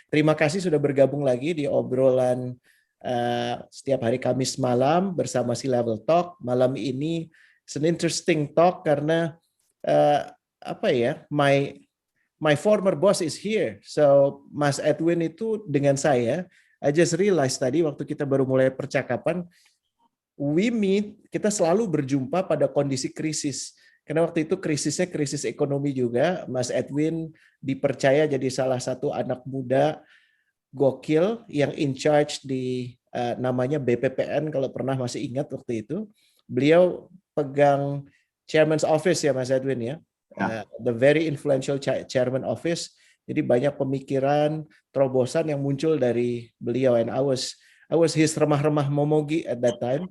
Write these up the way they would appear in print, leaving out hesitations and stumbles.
Terima kasih sudah bergabung lagi di obrolan setiap hari Kamis malam bersama C-Level Talk. Malam ini it's an interesting talk karena my former boss is here. So Mas Edwin itu dengan saya, I just realized tadi waktu kita baru mulai percakapan, kita selalu berjumpa pada kondisi krisis. Karena waktu itu krisisnya krisis ekonomi juga. Mas Edwin dipercaya jadi salah satu anak muda gokil yang in charge di namanya BPPN, kalau pernah masih ingat waktu itu. Beliau pegang Chairman's Office ya Mas Edwin ya. The very influential Chairman Office. Jadi banyak pemikiran, terobosan yang muncul dari beliau. And I was his remah-remah momogi at that time.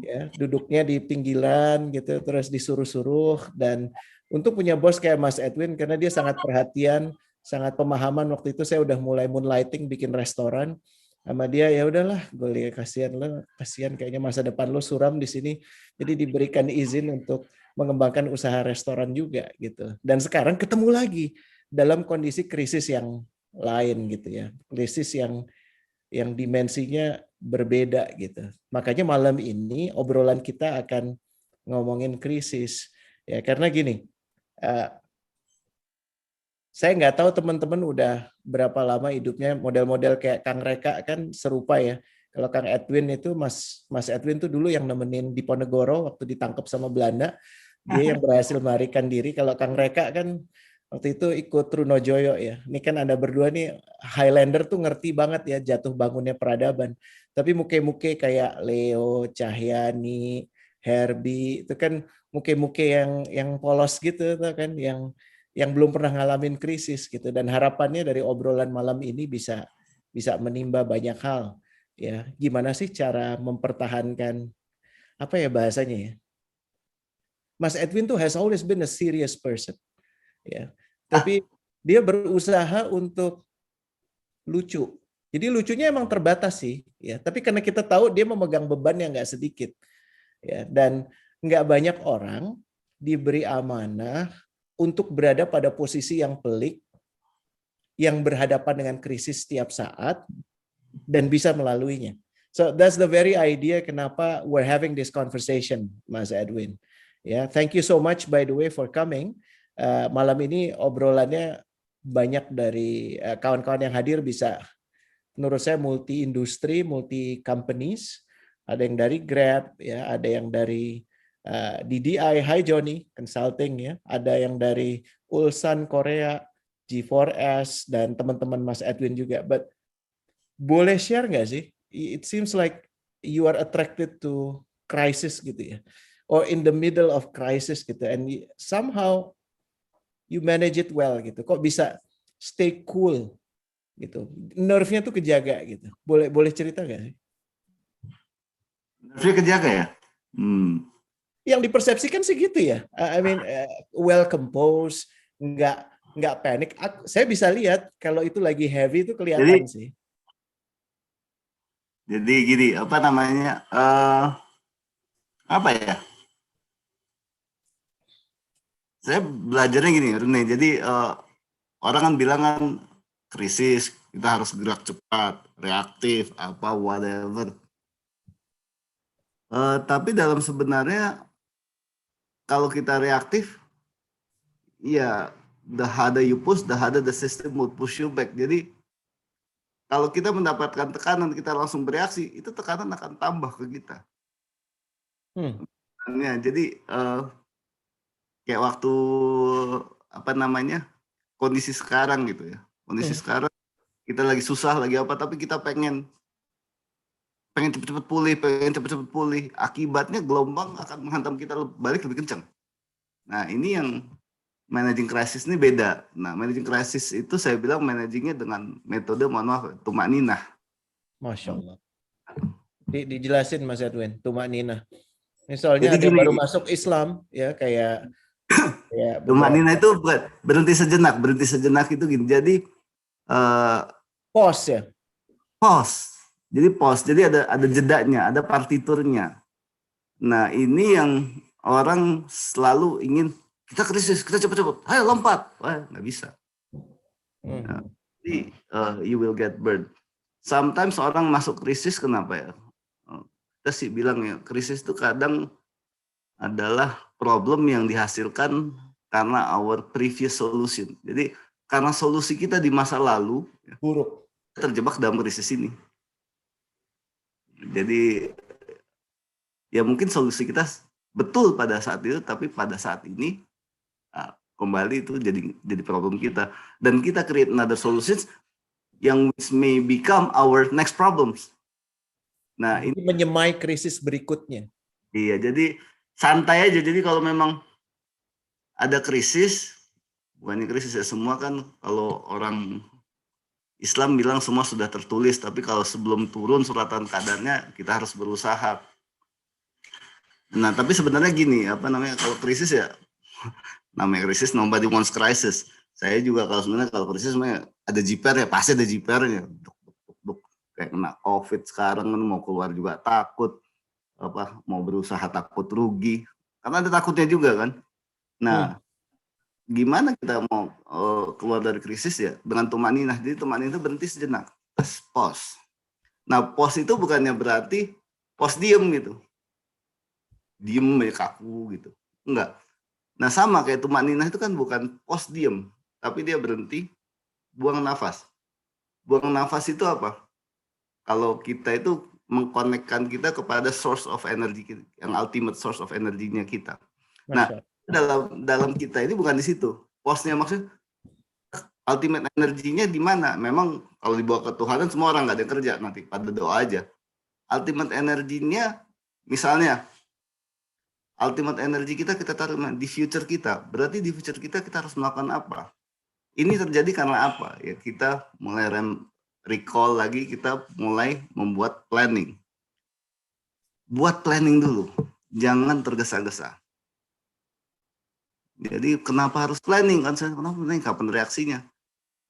Ya, duduknya di pinggiran gitu, terus disuruh-suruh. Dan untuk punya bos kayak Mas Edwin, karena dia sangat perhatian, sangat pemahaman. Waktu itu saya udah mulai moonlighting bikin restoran sama dia. Ya udahlah, gue lihat kasihan kayaknya masa depan lo suram di sini. Jadi diberikan izin untuk mengembangkan usaha restoran juga gitu. Dan sekarang ketemu lagi dalam kondisi krisis yang lain gitu ya, krisis yang dimensinya berbeda gitu. Makanya malam ini obrolan kita akan ngomongin krisis ya, karena gini, saya nggak tahu teman-teman udah berapa lama hidupnya model-model kayak Kang Reka kan serupa ya. Kalau Kang Edwin itu Mas Edwin tuh dulu yang nemenin Diponegoro waktu ditangkap sama Belanda, dia yang berhasil melarikan diri. Kalau Kang Reka kan waktu itu ikut Trunojoyo ya. Ini kan Anda berdua nih Highlander tuh ngerti banget ya jatuh bangunnya peradaban. Tapi muke-muke kayak Leo, Cahyani, Herbie itu kan muke-muke yang polos gitu tuh kan, yang belum pernah ngalamin krisis gitu. Dan harapannya dari obrolan malam ini bisa menimba banyak hal ya. Gimana sih cara mempertahankan apa ya bahasanya ya? Mas Edwin tuh has always been a serious person ya. Tapi dia berusaha untuk lucu. Jadi lucunya emang terbatas sih ya. Tapi karena kita tahu dia memegang beban yang nggak sedikit ya, dan nggak banyak orang diberi amanah untuk berada pada posisi yang pelik, yang berhadapan dengan krisis setiap saat dan bisa melaluinya. So that's the very idea kenapa we're having this conversation, Mas Edwin. Ya, thank you so much by the way for coming. Malam ini obrolannya banyak dari kawan-kawan yang hadir bisa, menurut saya multi industri, multi companies. Ada yang dari Grab, ya, ada yang dari DDI, Hi Johnny Consulting, ya, ada yang dari Ulsan Korea, G4S, dan teman-teman Mas Edwin juga. But boleh share nggak sih? It seems like you are attracted to crisis gitu ya, or in the middle of crisis gitu, and somehow you manage it well gitu. Kok bisa stay cool gitu? Nerve-nya tuh kejaga gitu. Boleh cerita nggak sih? Nerve-nya kejaga ya? Yang dipersepsikan sih gitu ya. I mean well composed, nggak panik. Saya bisa lihat kalau itu lagi heavy itu kelihatan sih. Jadi gini, apa namanya? Apa ya? Saya belajarnya gini, Rene. Jadi orang kan bilang kan krisis, kita harus gerak cepat, reaktif, apa whatever. Tapi dalam sebenarnya kalau kita reaktif, ya the harder you push, the harder the system will push you back. Jadi kalau kita mendapatkan tekanan, kita langsung bereaksi, itu tekanan akan tambah ke kita. Jadi kayak waktu apa namanya kondisi sekarang gitu ya. Kondisi sekarang kita lagi susah, lagi apa, tapi kita pengen cepet-cepet pulih. Akibatnya gelombang akan menghantam kita balik lebih kencang. Nah ini yang managing crisis ini beda. Nah managing crisis itu saya bilang managingnya dengan metode tumak ninah. Masya Allah. Dijelasin Mas Edwin, tumak ninah. Misalnya Jadi ada yang baru masuk Islam ya kayak tumak ninah itu berhenti sejenak itu gini. Jadi pause ya. Jadi ada jedanya, ada partiturnya. Nah ini yang orang selalu ingin, kita krisis, kita cepet-cepet, ayo lompat, wah nggak bisa. Nah, Jadi you will get burned. Sometimes orang masuk krisis kenapa ya? Kita sih bilang ya, krisis itu kadang adalah problem yang dihasilkan karena our previous solution. Jadi karena solusi kita di masa lalu buruk, terjebak dalam krisis ini. Jadi ya mungkin solusi kita betul pada saat itu, tapi pada saat ini kembali itu jadi problem kita, dan kita create another solutions yang which may become our next problems. Nah, ini menyemai krisis berikutnya. Iya, jadi santai aja. Jadi kalau memang ada krisis, bukannya krisis ya, semua kan kalau orang Islam bilang semua sudah tertulis, tapi kalau sebelum turun suratan kadarnya kita harus berusaha. Nah, tapi sebenarnya gini, kalau krisis ya, namanya krisis, nobody wants crisis. Saya juga kalau krisis sebenarnya ada jiper ya, pasti ada jipernya. Kayak kena COVID sekarang kan, mau keluar juga takut, mau berusaha takut rugi, karena ada takutnya juga kan. Nah, gimana kita mau keluar dari krisis ya? Dengan tumaninah. Jadi tumaninah itu berhenti sejenak, terus pause. Nah, pause itu bukannya berarti pause diem gitu, diem kaku gitu, enggak. Nah, sama kayak tumaninah itu kan bukan pause diem, tapi dia berhenti, buang nafas. Buang nafas itu apa? Kalau kita itu mengkonekkan kita kepada source of energy, yang ultimate source of energinya kita. Nah, dalam kita ini bukan di situ. Pause-nya maksudnya ultimate energinya di mana? Memang kalau dibawa ke Tuhan semua orang nggak ada kerja, nanti pada doa aja. Ultimate energinya, misalnya ultimate energi kita taruh di future kita. Berarti di future kita harus melakukan apa? Ini terjadi karena apa? Ya kita mulai recall lagi, kita mulai membuat planning. Buat planning dulu, jangan tergesa-gesa. Jadi kenapa harus planning? Kenapa planning? Kapan reaksinya?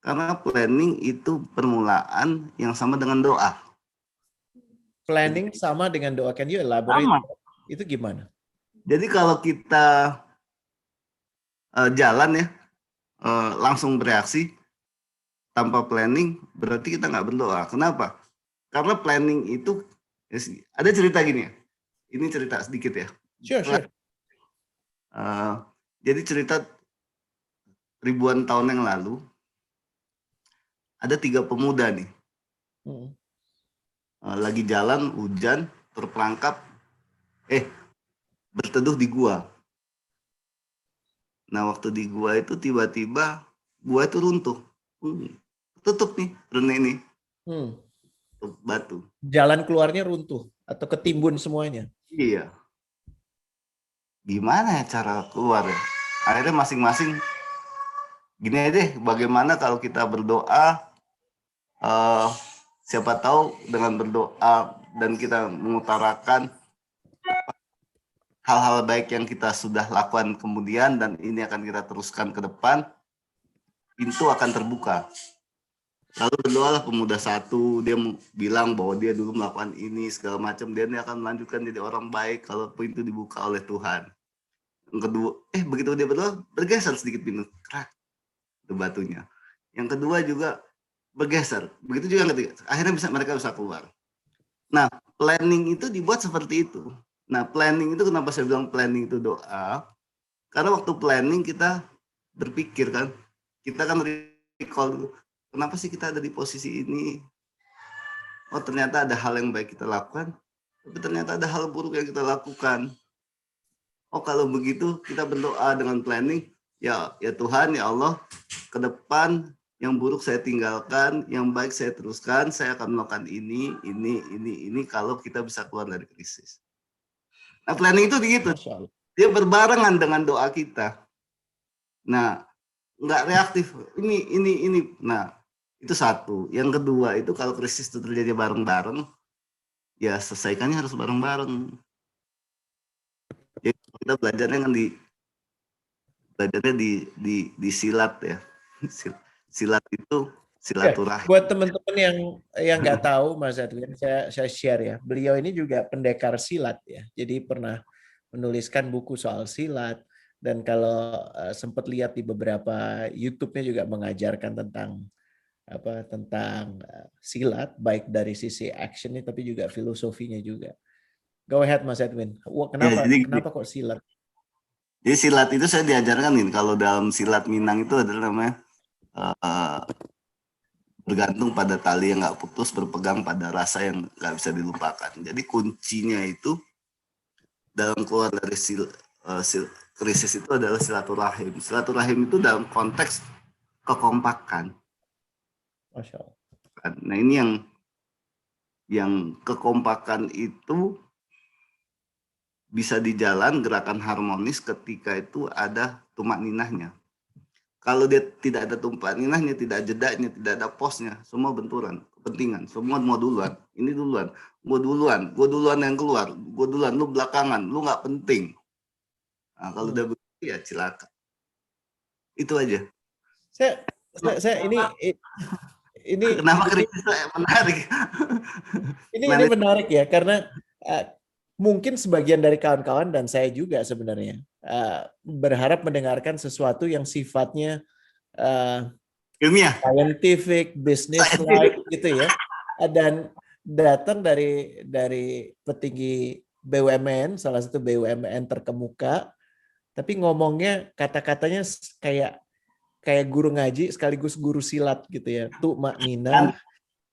Karena planning itu permulaan yang sama dengan doa. Planning sama dengan doa. Can you elaborate? Sama. Itu gimana? Jadi kalau kita jalan ya, langsung bereaksi tanpa planning, berarti kita nggak berdoa. Kenapa? Karena planning itu, ada cerita gini ya. Ini cerita sedikit ya. Sure. Jadi cerita ribuan tahun yang lalu, ada 3 pemuda nih. Lagi jalan, hujan, terperangkap, berteduh di gua. Nah, waktu di gua itu tiba-tiba gua itu runtuh. Tutup nih, rene ini. Batu. Jalan keluarnya runtuh atau ketimbun semuanya? Iya. Gimana ya cara keluar ya? Akhirnya masing-masing gini aja, bagaimana kalau kita berdoa, siapa tahu dengan berdoa dan kita mengutarakan hal-hal baik yang kita sudah lakukan kemudian, dan ini akan kita teruskan ke depan, pintu akan terbuka. Lalu berdoalah pemuda satu, dia bilang bahwa dia dulu melakukan ini segala macam, dia akan melanjutkan jadi orang baik kalau pintu dibuka oleh Tuhan. Yang kedua, begitu dia berdoa, bergeser sedikit pintu, krak, itu batunya. Yang kedua juga bergeser, begitu juga yang ketiga. Akhirnya mereka bisa keluar. Nah, planning itu dibuat seperti itu. Nah, planning itu kenapa saya bilang planning itu doa? Karena waktu planning kita berpikir kan, kita kan recall dulu, kenapa sih kita ada di posisi ini? Oh, ternyata ada hal yang baik kita lakukan, tapi ternyata ada hal buruk yang kita lakukan. Oh, kalau begitu kita berdoa dengan planning, ya Tuhan, ya Allah, ke depan yang buruk saya tinggalkan, yang baik saya teruskan, saya akan melakukan ini, kalau kita bisa keluar dari krisis. Nah, planning itu begitu. Dia berbarengan dengan doa kita. Nah, nggak reaktif. Ini. Nah, itu satu. Yang kedua itu kalau krisis itu terjadi bareng-bareng, ya selesaikannya harus bareng-bareng. Jadi kita belajarnya kan di silat ya. Silat itu silaturahmi. Buat teman-teman yang nggak tahu, Mas Edwin, saya share ya. Beliau ini juga pendekar silat ya. Jadi pernah menuliskan buku soal silat, dan kalau sempat lihat di beberapa YouTube-nya juga mengajarkan tentang tentang silat, baik dari sisi actionnya tapi juga filosofinya juga. Go ahead Mas Edwin. Wah, Ya, kenapa kok silat? jadi silat itu saya diajarkan nih, kalau dalam silat Minang itu adalah namanya bergantung pada tali yang nggak putus, berpegang pada rasa yang nggak bisa dilupakan. Jadi kuncinya itu dalam keluar dari krisis itu adalah silaturahim. Silaturahim itu dalam konteks kekompakan. Masya Allah. Nah ini yang kekompakan itu bisa dijalan gerakan harmonis ketika itu ada tumak ninahnya. Kalau dia tidak ada tumak ninahnya, tidak ada jedanya, tidak ada posnya, semua benturan, kepentingan, semua mau duluan, ini duluan, gue duluan yang keluar, gue duluan, lu belakangan, lu nggak penting. Nah, kalau udah begitu ya cilaka. Itu aja. Saya ini kenapa krisis menarik? Ini menarik ya, karena mungkin sebagian dari kawan-kawan dan saya juga sebenarnya berharap mendengarkan sesuatu yang sifatnya ilmiah, scientific, business-like gitu ya, dan datang dari petinggi BUMN, salah satu BUMN terkemuka, tapi ngomongnya kata-katanya kayak guru ngaji sekaligus guru silat gitu ya, tumak ninah,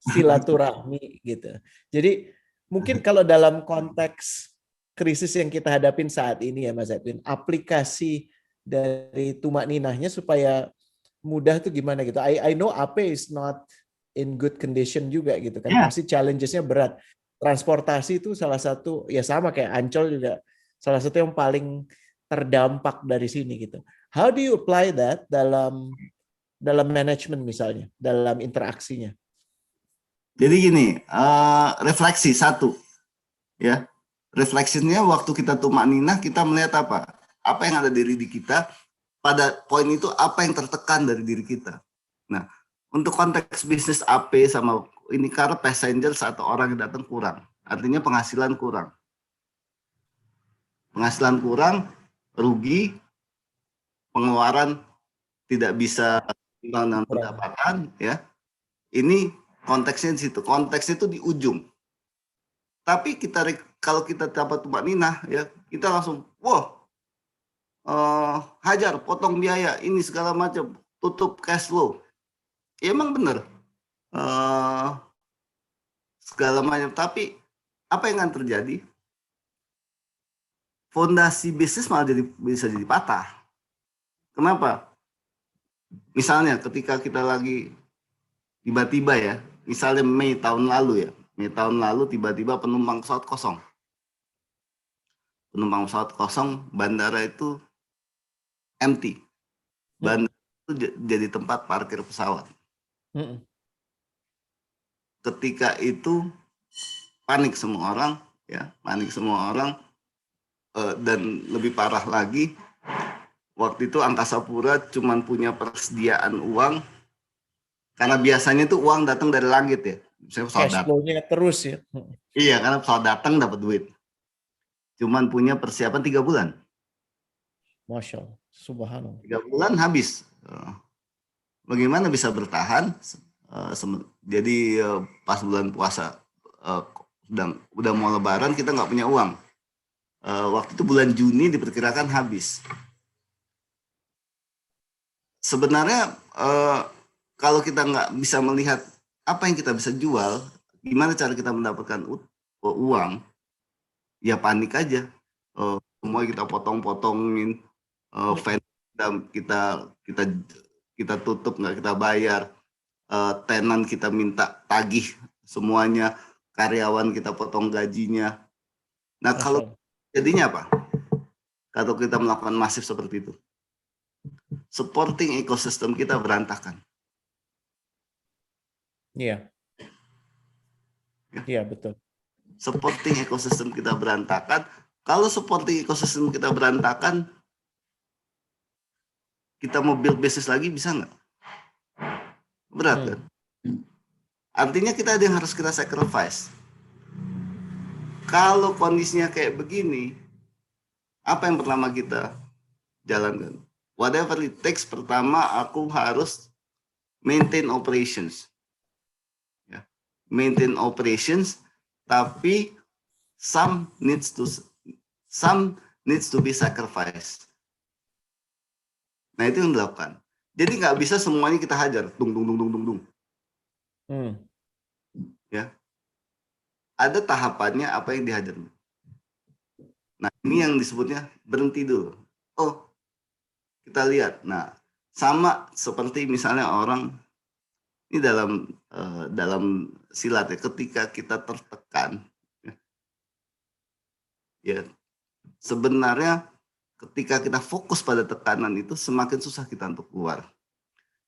silaturahmi gitu. Jadi mungkin kalau dalam konteks krisis yang kita hadapin saat ini ya Mas Edwin, aplikasi dari tumak ninahnya supaya mudah tuh gimana gitu. I know AP is not in good condition juga gitu kan. yeah. Pasti challenges-nya berat. Transportasi itu salah satu, ya sama kayak Ancol juga salah satu yang paling terdampak dari sini gitu. How do you apply that dalam manajemen misalnya, dalam interaksinya? Jadi gini, refleksi satu, ya. Refleksinya waktu kita tumak ninah, kita melihat apa? Apa yang ada di diri kita, pada poin itu apa yang tertekan dari diri kita. Nah, untuk konteks bisnis AP sama ini karena passenger atau orang yang datang kurang. Artinya penghasilan kurang. Penghasilan kurang, rugi, pengeluaran tidak bisa dengan pendapatan, ya. Ini konteksnya di situ. Konteks itu di ujung. Tapi kalau kita dapat tumak ninah, ya kita langsung, wah, hajar, potong biaya, ini segala macam, tutup cash flow. Ya, emang benar, segala macam. Tapi apa yang akan terjadi? Fondasi bisnis malah bisa jadi patah. Kenapa? Misalnya ketika kita lagi tiba-tiba ya, misalnya Mei tahun lalu ya, tiba-tiba penumpang pesawat kosong. Penumpang pesawat kosong, bandara itu empty. Bandara itu jadi tempat parkir pesawat. Ketika itu panik semua orang, ya, dan lebih parah lagi, waktu itu Angkasa Pura cuma punya persediaan uang, karena biasanya tuh uang datang dari langit ya. Cash flow-nya terus ya. Iya, karena pesawat datang dapat duit. Cuman punya persiapan 3 bulan. Masya Allah, subhanallah. 3 bulan habis. Bagaimana bisa bertahan? Jadi pas bulan puasa, udah mau lebaran, kita nggak punya uang. Waktu itu bulan Juni diperkirakan habis. Sebenarnya kalau kita nggak bisa melihat apa yang kita bisa jual, gimana cara kita mendapatkan uang, ya panik aja. Semua kita potong-potongin, kita tutup, nggak kita bayar, tenan kita minta tagih semuanya, karyawan kita potong gajinya. Nah, kalau jadinya apa? Kalau kita melakukan masif seperti itu, supporting ekosistem kita berantakan. Iya. Iya, betul. Supporting ekosistem kita berantakan. Kalau supporting ekosistem kita berantakan, kita mau build bisnis lagi bisa nggak? Berat kan? Artinya kita ada yang harus kita sacrifice. Kalau kondisinya kayak begini, apa yang pertama kita jalankan? Whatever it takes, pertama aku harus maintain operations. Ya. Maintain operations, tapi some needs to be sacrificed. Nah, itu yang dilakukan. Jadi nggak bisa semuanya kita hajar, dung. Ya, ada tahapannya apa yang dihajar. Nah, ini yang disebutnya berhenti dulu. Oh, kita lihat. Nah, sama seperti misalnya orang ini dalam silat ya, ketika kita tertekan, ya sebenarnya ketika kita fokus pada tekanan itu semakin susah kita untuk keluar.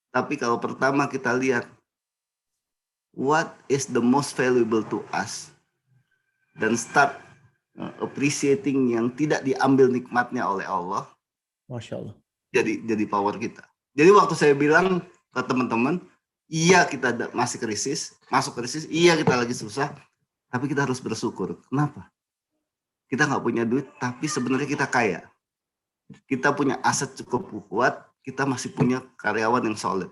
Tapi kalau pertama kita lihat what is the most valuable to us dan start appreciating yang tidak diambil nikmatnya oleh Allah, Masya Allah. jadi power kita. Jadi waktu saya bilang ke teman-teman, iya kita masih masuk krisis, iya kita lagi susah, tapi kita harus bersyukur. Kenapa? Kita nggak punya duit, tapi sebenarnya kita kaya. Kita punya aset cukup kuat, kita masih punya karyawan yang solid.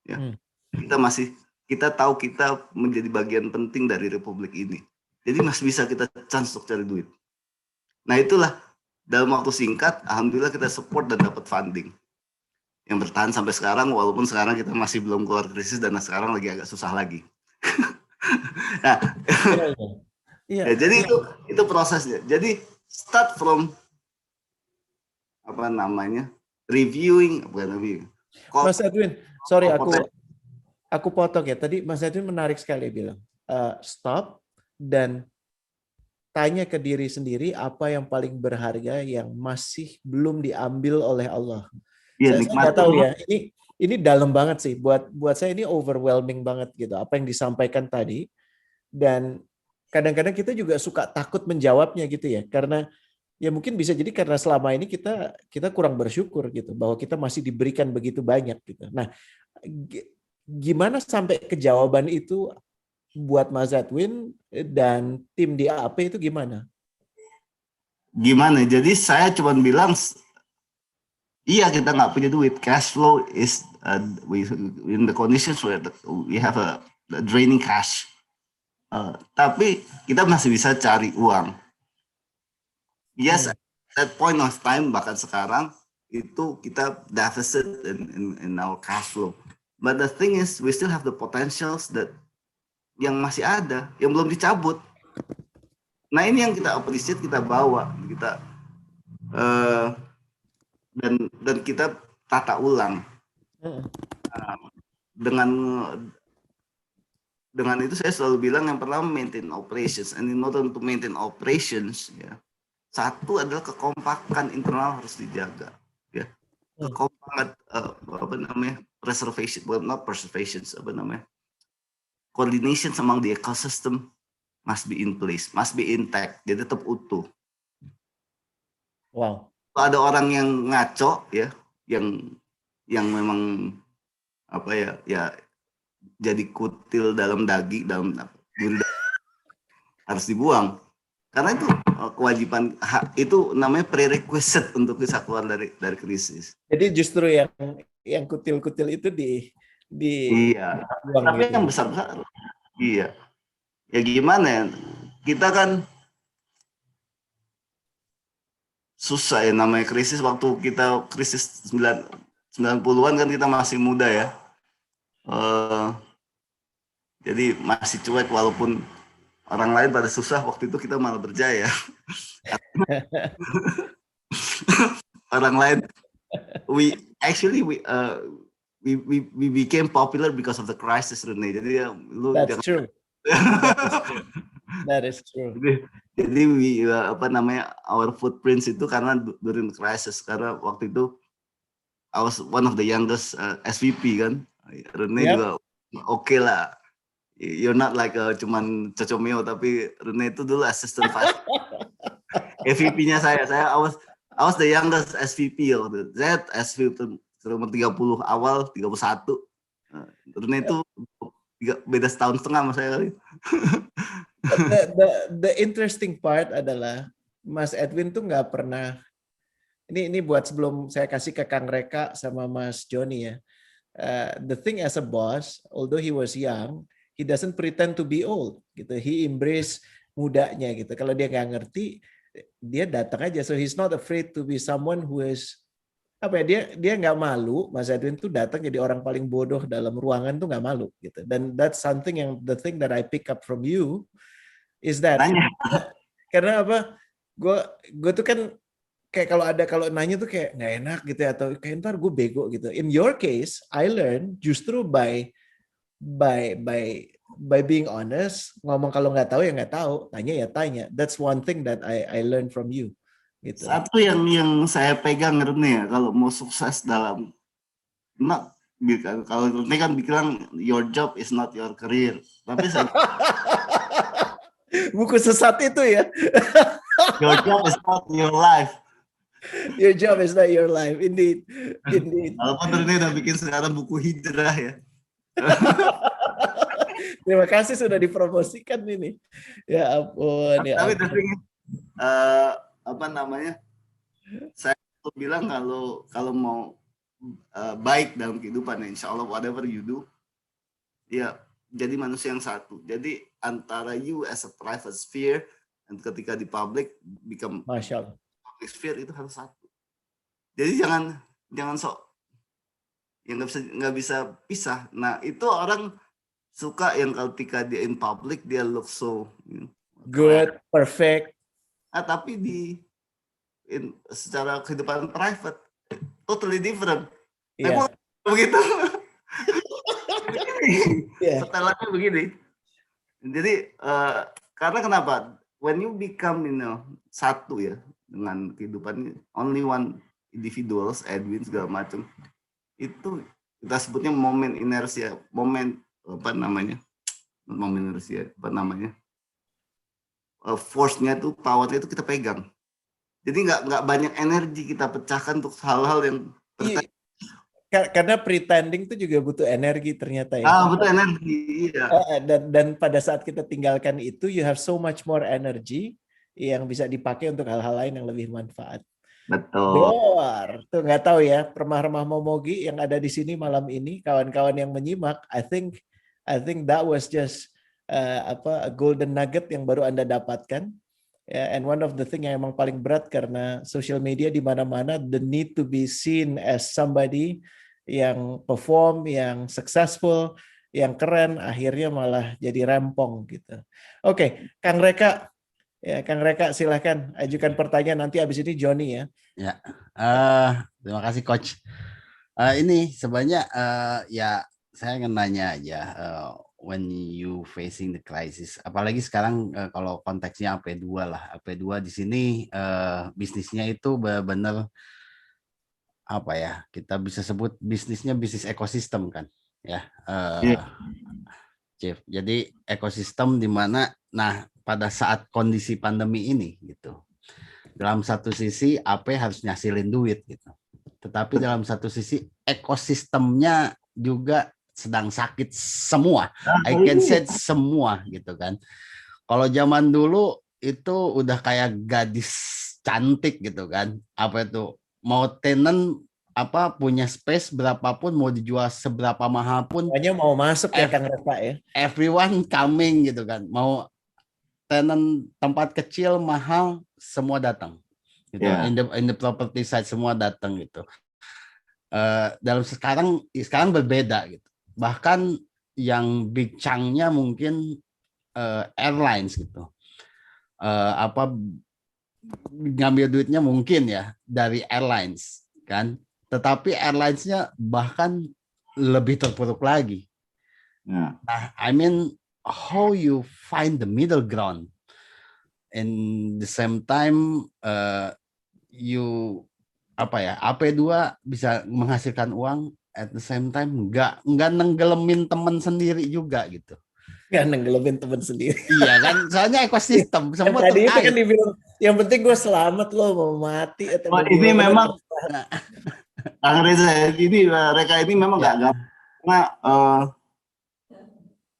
Ya. Kita tahu kita menjadi bagian penting dari republik ini. Jadi masih bisa kita chance untuk cari duit. Nah, itulah dalam waktu singkat, alhamdulillah kita support dan dapat funding yang bertahan sampai sekarang, walaupun sekarang kita masih belum keluar krisis dan sekarang lagi agak susah lagi. Nah, ya, jadi itu prosesnya. Jadi start from reviewing. Mas Edwin, sorry aku potong ya. Tadi Mas Edwin menarik sekali bilang stop dan tanya ke diri sendiri apa yang paling berharga yang masih belum diambil oleh Allah. Ya, saya nggak tahu ya. Ini dalam banget sih. Buat saya ini overwhelming banget gitu. Apa yang disampaikan tadi. Dan kadang-kadang kita juga suka takut menjawabnya gitu ya. Karena ya mungkin bisa jadi karena selama ini kita kurang bersyukur gitu bahwa kita masih diberikan begitu banyak gitu. Nah, gimana sampai ke jawaban itu buat Mas Edwin dan tim di AP itu gimana? Gimana? Jadi saya cuma bilang, iya kita nggak punya duit. Cash flow is in the conditions where we have a draining cash. Tapi kita masih bisa cari uang. Yes, at that point of time, bahkan sekarang itu kita deficit in our cash flow. But the thing is, we still have the potentials that yang masih ada, yang belum dicabut. Nah, ini yang kita appreciate, kita bawa, kita dan kita tata ulang. Dengan itu saya selalu bilang yang pertama maintain operations, and in order to maintain operations, ya, satu adalah kekompakan internal harus dijaga, ya. Kekompakan coordination among the ecosystem must be in place, must be intact, jadi tetap utuh. Wow. Kalau ada orang yang ngaco, ya, yang memang ya jadi kutil dalam daging, harus dibuang. Karena itu kewajiban, itu namanya prerequisite untuk bisa keluar dari krisis. Jadi justru yang kutil-kutil itu iya. Tapi gitu. Yang besar-besar, iya. Ya gimana ya? Kita kan susah ya namanya krisis. Waktu kita krisis 90-an kan kita masih muda ya. Jadi masih cuek walaupun orang lain pada susah, waktu itu kita malah berjaya. Orang lain, we became popular because of the crisis, Rene. Jadi That's true. That is true. Jadi our footprints itu karena during the crisis, karena waktu itu I was one of the youngest SVP kan. Rene juga oke lah. You're not like cuman Cocomeo, tapi Rene itu dulu assistant vice. SVP-nya saya I was the youngest SVP waktu itu. Saya SVP umur 30 awal, 31. Rene itu beda setahun setengah sama saya kali. The interesting part adalah Mas Edwin tuh nggak pernah, ini buat sebelum saya kasih ke Kang Reka sama Mas Joni ya, the thing as a boss, although he was young, he doesn't pretend to be old gitu. He embrace mudanya gitu. Kalau dia nggak ngerti, dia datang aja. So he's not afraid to be someone who is apa ya, dia nggak malu. Mas Edwin tuh datang jadi orang paling bodoh dalam ruangan tuh nggak malu gitu. Dan that's something yang the thing that I pick up from you is that karena apa? Gue tuh kan kayak kalau nanya tuh kayak nggak enak gitu ya, atau kayak ntar gue bego gitu. In your case, I learn justru by being honest, ngomong kalau nggak tahu ya nggak tahu, tanya ya tanya. That's one thing that I learned from you. Gitu. Satu yang saya pegang Rene ya, kalau mau sukses dalam, kalau Rene kan bilang your job is not your career, tapi saya buku sesat itu ya. Your job is not your life. Your job is not your life, indeed. Walaupun Rene udah bikin sekarang buku hijrah ya. Terima kasih sudah dipromosikan ini. Ya ampun. Ya tapi ampun. apa namanya? Saya bilang kalau mau baik dalam kehidupan, insya Allah whatever you do, ya jadi manusia yang satu. Jadi antara you as a private sphere dan ketika di public become public sphere itu harus satu. Jadi jangan sok yang nggak bisa pisah. Nah itu orang suka yang ketika dia in public dia look so good, perfect. Tapi secara kehidupan private totally different. Yeah. Begitu. Setelannya begini. Jadi karena kenapa? When you become satu ya dengan kehidupan only one individuals, Edwin segala macam, itu kita sebutnya momen inersia, momen force-nya tuh, power-nya itu kita pegang. Jadi nggak banyak energi kita pecahkan untuk hal-hal yang karena pretending itu juga butuh energi ternyata ya. Butuh energi, iya. Dan pada saat kita tinggalkan itu, you have so much more energy yang bisa dipakai untuk hal-hal lain yang lebih manfaat. Betul. Tuh nggak tahu ya, remah-remah Momogi yang ada di sini malam ini, kawan-kawan yang menyimak, I think that was just a golden nugget yang baru Anda dapatkan. And one of the thing yang emang paling berat karena social media di mana-mana, the need to be seen as somebody yang perform, yang successful, yang keren, akhirnya malah jadi rempong gitu. Oke, Kang Reka. Ya, Kang Reka silahkan ajukan pertanyaan, nanti habis ini Johnny ya. Ya, terima kasih Coach. Ini sebenarnya ya saya ingin nanya aja, when you facing the crisis, apalagi sekarang kalau konteksnya AP2 lah, AP2 di sini bisnisnya itu benar-benar apa ya, kita bisa sebut bisnisnya bisnis ekosistem kan, ya, Chief. Jadi ekosistem di mana, nah pada saat kondisi pandemi ini gitu, dalam satu sisi AP harus ngasilin duit gitu, tetapi dalam satu sisi ekosistemnya juga sedang sakit semua. I can say semua gitu kan. Kalau zaman dulu itu udah kayak gadis cantik gitu kan. Apa itu? Mau tenant punya space berapapun, mau dijual seberapa mahal pun, pokoknya mau masuk ya Kang Reka ya. Everyone coming gitu kan. Mau tenant tempat kecil mahal semua datang. Gitu. Yeah. In the property side semua datang gitu. Dalam sekarang berbeda gitu. Bahkan yang big chunk-nya mungkin airlines gitu. Ngambil duitnya mungkin ya dari airlines kan. Tetapi airlines-nya bahkan lebih terpuruk lagi. Yeah. Nah, I mean how you find the middle ground. In the same time you AP2 bisa menghasilkan uang, at the same time nggak nenggelemin teman sendiri juga gitu. Nggak nenggelemin teman sendiri. Iya kan, soalnya ekosistem semua tadi itu kan dibilang yang penting gue selamat, lo mau mati atau ini memang Kang Reza, ini mereka ini memang nggak karena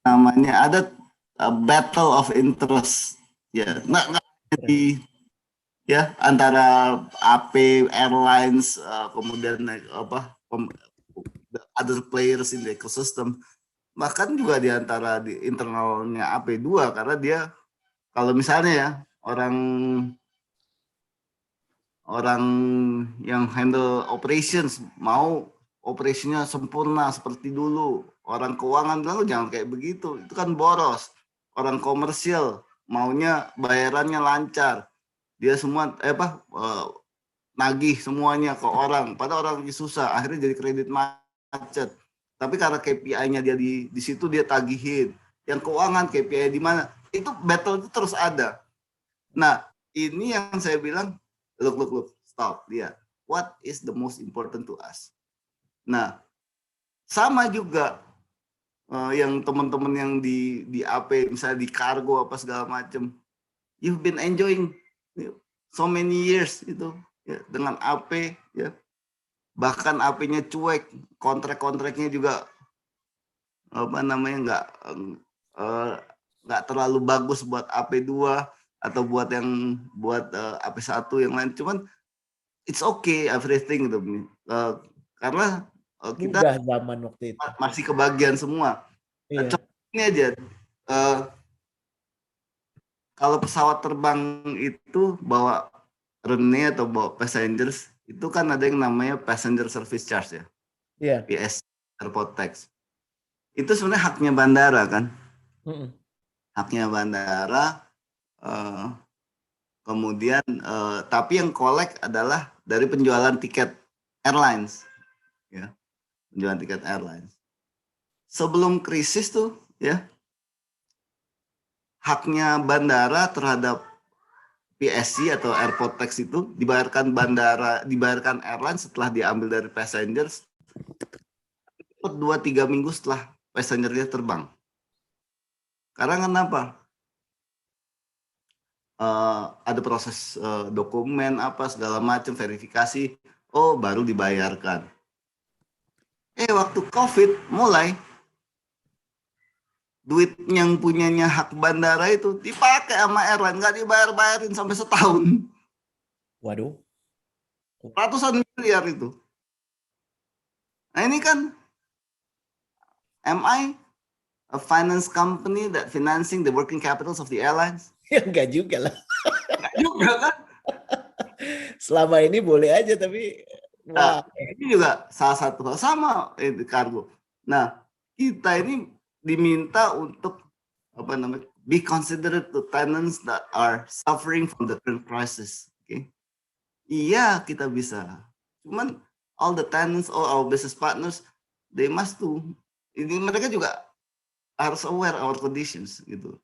namanya ada battle of interest ya, nggak di ya antara AP Airlines kemudian other players in the ecosystem. Bahkan juga di antara di internalnya AP2, karena dia kalau misalnya ya orang yang handle operations mau operasinya sempurna seperti dulu, orang keuangan bilang jangan kayak begitu, itu kan boros. Orang komersial maunya bayarannya lancar, dia semua nagih semuanya ke orang, padahal orang lagi susah, akhirnya jadi kredit macet. Tapi karena KPI-nya dia di situ dia tagihin. Yang keuangan KPI di mana? Itu battle itu terus ada. Nah, ini yang saya bilang, look, stop, lihat. What is the most important to us? Nah, sama juga yang teman-teman yang di AP, misalnya di kargo apa segala macam. You've been enjoying so many years itu ya, dengan AP ya. Bahkan AP-nya cuek, kontrak-kontraknya juga nggak terlalu bagus buat AP2 atau buat AP1 yang lain. Cuman it's okay everything gitu. Karena kita Mudah zaman waktu itu. masih kebagian semua. Iya. Contoh ini aja, kalau pesawat terbang itu bawa Rene atau bawa passengers, itu kan ada yang namanya passenger service charge ya. Iya. PS, airport tax. Itu sebenarnya haknya bandara kan. Haknya bandara. Kemudian tapi yang collect adalah dari penjualan tiket airlines. Ya. Penjualan tiket airlines. Sebelum krisis tuh ya, haknya bandara terhadap PSC atau airport tax itu dibayarkan airline setelah diambil dari passengers 2-3 minggu setelah passengernya terbang. Karena kenapa? Ada proses dokumen apa segala macam verifikasi, baru dibayarkan. Waktu COVID mulai duit yang punyanya hak bandara itu dipakai sama airline, nggak dibayar-bayarin sampai setahun. Waduh. Ratusan miliar itu. Nah ini kan, am I a finance company that financing the working capitals of the airlines? Ya enggak juga lah. Enggak juga kan? Selama ini boleh aja, tapi Nah, ini juga salah satu hal sama di kargo. Nah, kita ini diminta untuk be considerate to tenants that are suffering from the current crisis. Okay? Iya, kita bisa. Cuman all the tenants, all our business partners, they must do. Ini mereka juga harus aware our conditions gitu.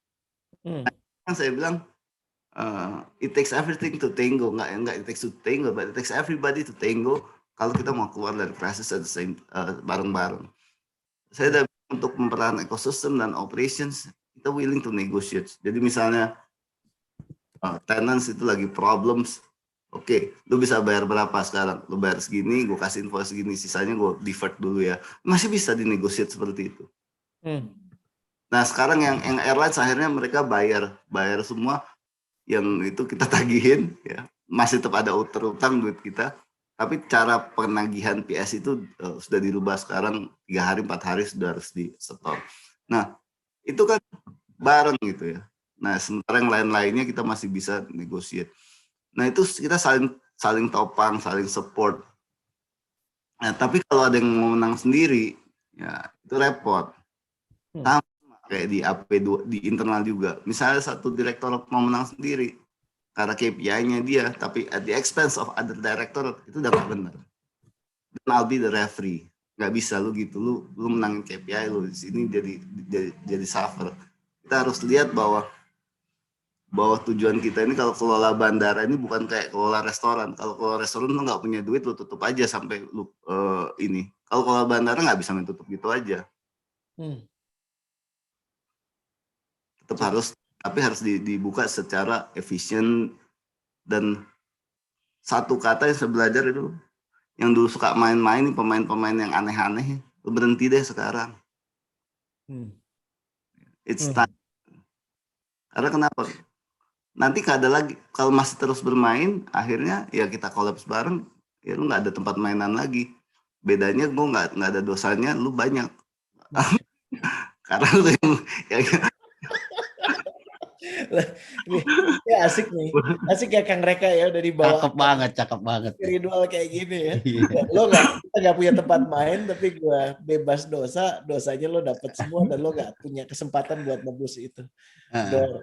Kan saya bilang it takes everything to tango, nggak it takes to tango, but it takes everybody to tango kalau kita mau keluar dari krisis at the same bareng-bareng. Saya untuk mempertahankan ekosistem dan operations, kita willing to negotiate. Jadi misalnya tenants itu lagi problems, oke, lu bisa bayar berapa sekarang? Lu bayar segini, gue kasih invoice segini, sisanya gue divert dulu ya. Masih bisa dinegosiate seperti itu. Nah sekarang yang airlines akhirnya mereka bayar semua, yang itu kita tagihin, ya masih tetap ada utang duit kita. Tapi cara penagihan PS itu sudah dirubah sekarang 3 hari 4 hari sudah harus di setor. Nah itu kan bareng gitu ya. Nah sementara yang lain-lainnya kita masih bisa negosiate. Nah itu kita saling topang, saling support. Nah tapi kalau ada yang mau menang sendiri, ya itu repot. Sama kayak di AP2 di internal juga. Misalnya satu direktur mau menang sendiri, karena KPI-nya dia, tapi at the expense of other director, itu udah gak benar. Dan I'll be the referee. Gak bisa lu gitu, lu menangin KPI lu di sini jadi suffer. Kita harus lihat bahwa tujuan kita ini kalau kelola bandara ini bukan kayak kelola restoran. Kalau kelola restoran lu nggak punya duit, lu tutup aja sampai lu ini. Kalau kelola bandara nggak bisa main tutup gitu aja. Tetap harus, tapi harus dibuka secara efisien. Dan satu kata yang saya belajar itu, yang dulu suka main-main, pemain-pemain yang aneh-aneh, berhenti deh sekarang. It's time. Karena kenapa? Nanti gak ada lagi, kalau masih terus bermain, akhirnya ya kita kolaps bareng, ya lu nggak ada tempat mainan lagi. bedanya gue nggak ada dosanya, lu banyak. Karena lu yang Nih, ya asik nih. Asik ya Kang Reka ya udah dibawa Cakep banget. spiritual kayak gini ya. Iya. Ya, kita nggak punya tempat main, tapi gue bebas dosa, dosanya lo dapet semua dan lo nggak punya kesempatan buat nebus itu. Heeh.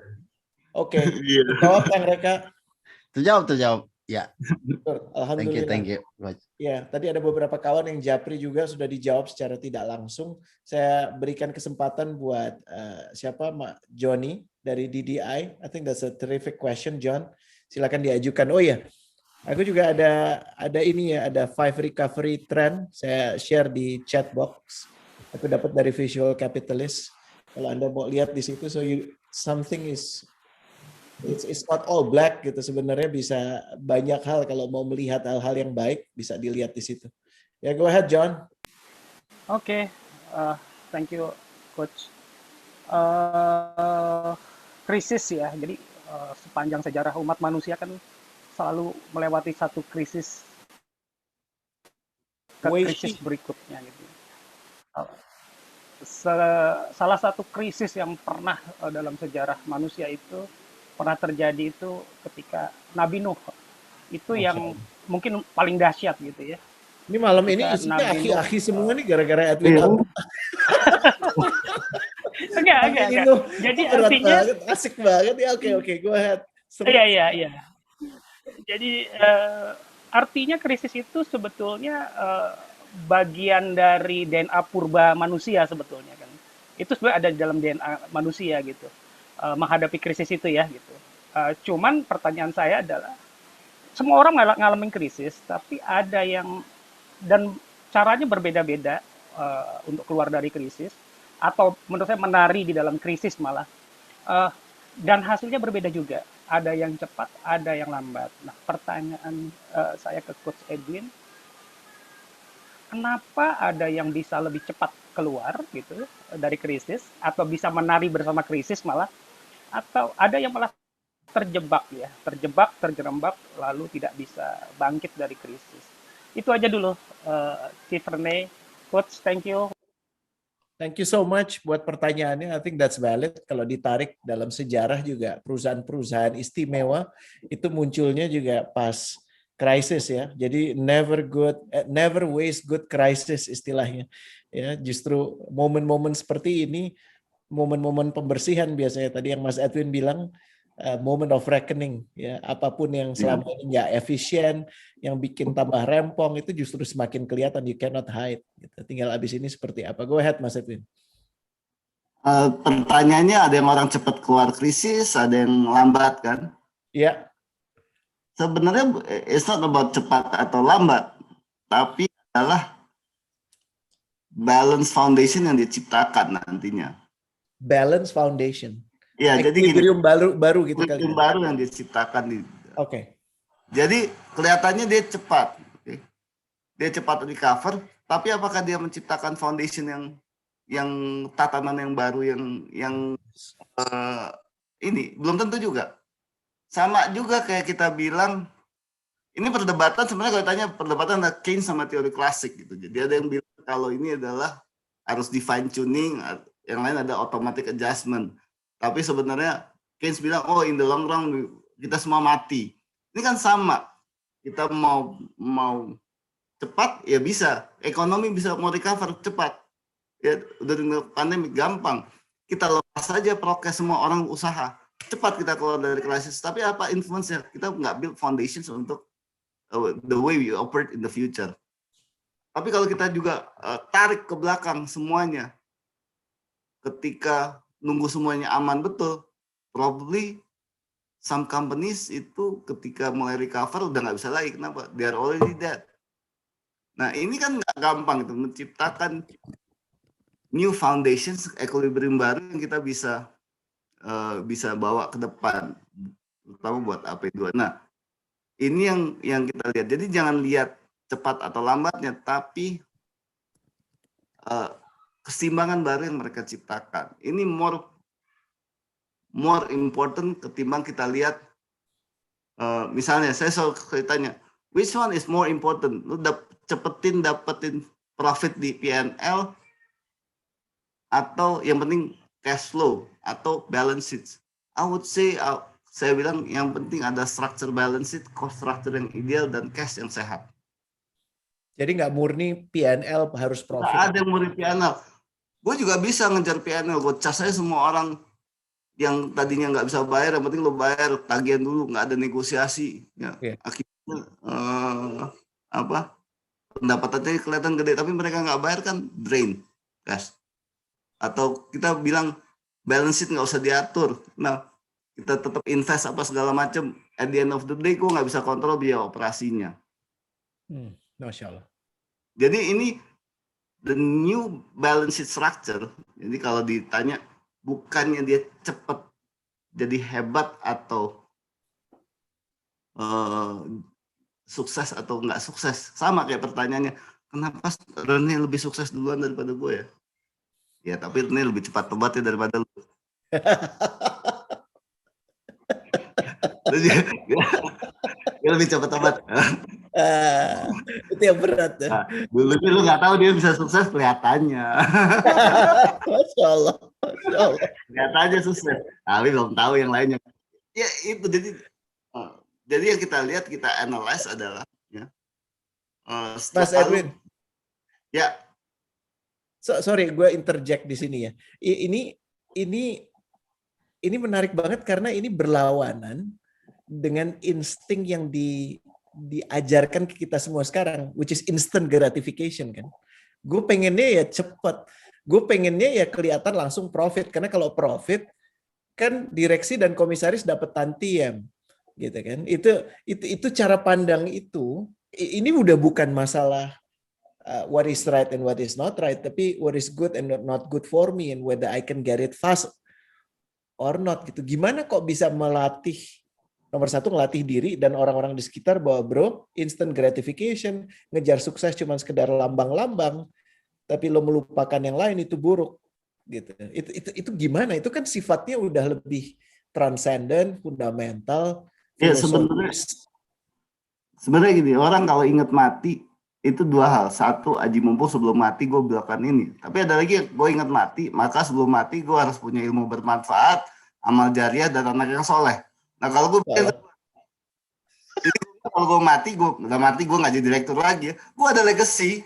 Oke, Iya. jawab Kang Reka. Terjawab. Ya, Alhamdulillah. thank you. Ya, tadi ada beberapa kawan yang japri juga sudah dijawab secara tidak langsung. Saya berikan kesempatan buat siapa, Mak Johnny dari DDI. I think that's a terrific question, John. Silakan diajukan. Oh ya, aku juga ada ini ya, ada 5 recovery trend. Saya share di chat box. Aku dapat dari Visual Capitalist. Kalau Anda mau lihat di situ, something is it's not all black gitu, sebenarnya bisa banyak hal. Kalau mau melihat hal-hal yang baik bisa dilihat di situ. Ya, go ahead John. Oke, thank you Coach. Krisis ya, jadi sepanjang sejarah umat manusia kan selalu melewati satu krisis ke krisis berikutnya gitu. Salah satu krisis yang pernah dalam sejarah manusia itu pernah terjadi itu ketika Nabi Nuh. Itu yang mungkin paling dahsyat gitu ya. Ini malam ini isinya aki-aki semua nih gara-gara Edwin. Enggak. Jadi artinya asik banget ya. Oke, go ahead. Iya. Jadi artinya krisis itu sebetulnya bagian dari DNA purba manusia sebetulnya kan. Itu sebenarnya ada di dalam DNA manusia gitu. Menghadapi krisis itu ya gitu. Cuman pertanyaan saya adalah semua orang ngalamin krisis, tapi ada yang dan caranya berbeda-beda untuk keluar dari krisis, atau menurut saya menari di dalam krisis malah, dan hasilnya berbeda juga. Ada yang cepat, ada yang lambat. Nah, pertanyaan saya ke Coach Edwin, kenapa ada yang bisa lebih cepat keluar gitu dari krisis, atau bisa menari bersama krisis malah, atau ada yang malah terjebak, terjerembab, lalu tidak bisa bangkit dari krisis. Itu aja dulu, Chief Rene. Coach, thank you. Thank you so much buat pertanyaannya. I think that's valid. Kalau ditarik dalam sejarah juga, perusahaan-perusahaan istimewa itu munculnya juga pas krisis ya. Jadi never waste good crisis istilahnya. Ya, justru momen-momen seperti ini, momen-momen pembersihan biasanya. Tadi yang Mas Edwin bilang, moment of reckoning ya, apapun yang selama ini nggak efisien, yang bikin tambah rempong itu justru semakin kelihatan. You cannot hide gitu. Tinggal abis ini seperti apa. Go ahead Mas Edwin. Pertanyaannya, ada yang orang cepat keluar krisis, ada yang lambat kan? Iya. Sebenarnya it's not about cepat atau lambat, tapi adalah balance foundation yang diciptakan nantinya. Balance foundation. Ya, jadi equilibrium baru gitu kali. Equilibrium baru yang diciptakan. Oke. Jadi kelihatannya dia cepat. Okay. Dia cepat recover, tapi apakah dia menciptakan foundation yang tatanan yang baru yang ini belum tentu juga. Sama juga kayak kita bilang, ini perdebatan sebenarnya, kalau ditanya perdebatan ada Keynes sama teori klasik gitu. Jadi ada yang bilang kalau ini adalah harus di fine tuning, yang lain ada automatic adjustment. Tapi sebenarnya Keynes bilang, oh in the long run kita semua mati. Ini kan sama. Kita mau cepat ya bisa, ekonomi bisa mau recover cepat. Ya udah pandemi gampang. Kita lepas saja prokes, semua orang usaha. Cepat kita keluar dari krisis. Tapi apa influence-nya? Kita nggak build foundations untuk the way we operate in the future. Tapi kalau kita juga tarik ke belakang semuanya, ketika nunggu semuanya aman betul, probably some companies itu ketika mulai recover udah nggak bisa lagi. Kenapa? They are already dead. Nah ini kan nggak gampang itu, menciptakan new foundations, equilibrium baru yang kita bisa bawa ke depan, terutama buat AP2. Nah ini yang kita lihat. Jadi jangan lihat cepat atau lambatnya, tapi keseimbangan baru yang mereka ciptakan. Ini more important ketimbang kita lihat, misalnya saya selalu tanya, which one is more important? Lu cepetin dapetin profit di P&L atau yang penting cash flow atau balance sheet? I would say saya bilang yang penting ada structure balance sheet, cost structure yang ideal dan cash yang sehat. Jadi nggak murni P&L harus Nggak profit. ada yang murni P&L. Gue juga bisa ngejar P&L. Gue cas aja semua orang yang tadinya nggak bisa bayar, yang penting lo bayar tagihan dulu, nggak ada negosiasi. Ya. Yeah. Akhirnya pendapatannya kelihatan gede, tapi mereka nggak bayar kan drain, guys. Atau kita bilang balance sheet nggak usah diatur. Nah, kita tetap invest apa segala macam. At the end of the day, gue nggak bisa kontrol biaya operasinya. Masya Allah. Jadi ini the new balance sheet structure. Jadi kalau ditanya, bukannya dia cepat jadi hebat atau sukses atau nggak sukses. Sama kayak pertanyaannya, kenapa Rene lebih sukses duluan daripada gue ya? Ya, tapi Rene lebih cepat tobatnya daripada lu. Dia lebih cepat tobat. Itu yang berat. Nah, dulu lu nggak tahu dia bisa sukses kelihatannya. Masya Allah. Masya Allah. Kelihatannya sukses, tapi belum tahu yang lainnya. Ya itu jadi yang kita lihat, kita analyze adalah ya. Mas Edwin. Ya. Sorry, gue interject di sini ya. Ini menarik banget karena ini berlawanan dengan insting yang diajarkan ke kita semua sekarang, which is instant gratification kan. Gue pengennya ya cepet, gue pengennya ya kelihatan langsung profit, karena kalau profit kan direksi dan komisaris dapat tantiem, gitu kan. Itu cara pandang itu. Ini udah bukan masalah what is right and what is not right, tapi what is good and not good for me and whether I can get it fast or not gitu. Gimana kok bisa melatih, nomor satu ngelatih diri dan orang-orang di sekitar bahwa bro, instant gratification, ngejar sukses cuma sekedar lambang-lambang, tapi lo melupakan yang lain itu buruk gitu. Itu gimana? Itu kan sifatnya udah lebih transcendent, fundamental, filosofis. Sebenarnya gini, orang kalau ingat mati itu dua hal. Satu, aji mumpung sebelum mati gue bilang ini. Tapi ada lagi, gue ingat mati, maka sebelum mati gue harus punya ilmu bermanfaat, amal jariah, dan anak yang soleh. Nah kalau gue jadi kalau gue mati, gue nggak jadi direktur lagi. Gue ada legacy.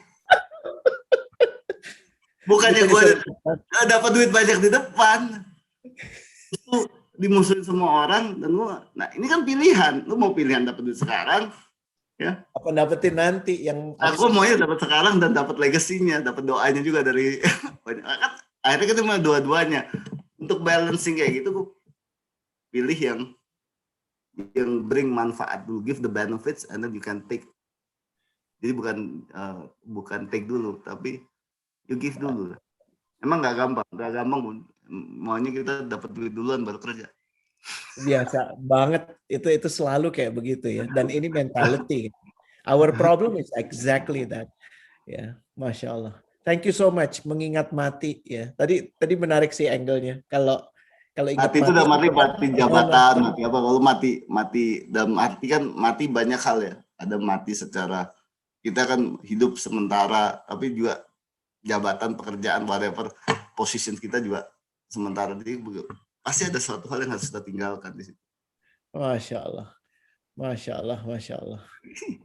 Bukannya gue dapat duit banyak di depan. Itu dimusuhin semua orang dan gue. Nah ini kan pilihan. Lu mau pilihan dapat duit sekarang, ya? Apa dapetin nanti yang? Aku maunya dapat sekarang dan dapat legasinya, dapat doanya juga dari. Akhirnya kita mau dua-duanya. Untuk balancing kayak gitu, gue pilih yang bring manfaat dulu, give the benefits, and then you can take. Jadi bukan take dulu, tapi you give dulu. Emang nggak gampang. Maunya kita dapat duit duluan baru kerja. Biasa banget, itu selalu kayak begitu ya. Dan ini mentality. Our problem is exactly that. Ya, Masya Allah. Thank you so much mengingat mati ya. Tadi menarik sih angle-nya. Kalau ingat mati itu udah mati jabatan, mati apa? Kalau mati dalam arti kan mati banyak hal ya. Ada mati secara kita kan hidup sementara, tapi juga jabatan, pekerjaan, whatever position kita juga sementara. Jadi pasti ada suatu hal yang harus kita tinggalkan di situ. Masya Allah.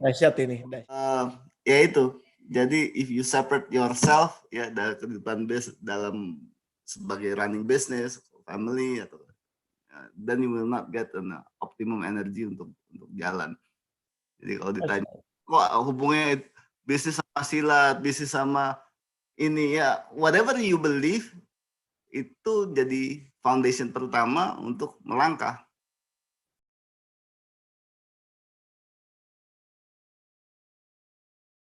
Dahsyat ini. Ya itu. Jadi if you separate yourself ya dari kehidupan dalam sebagai running business, family atau then you will not get an optimum energy untuk jalan. Jadi kalau ditanya kok hubungannya bisnis sama silat, bisnis sama ini ya, whatever you believe itu jadi foundation pertama untuk melangkah.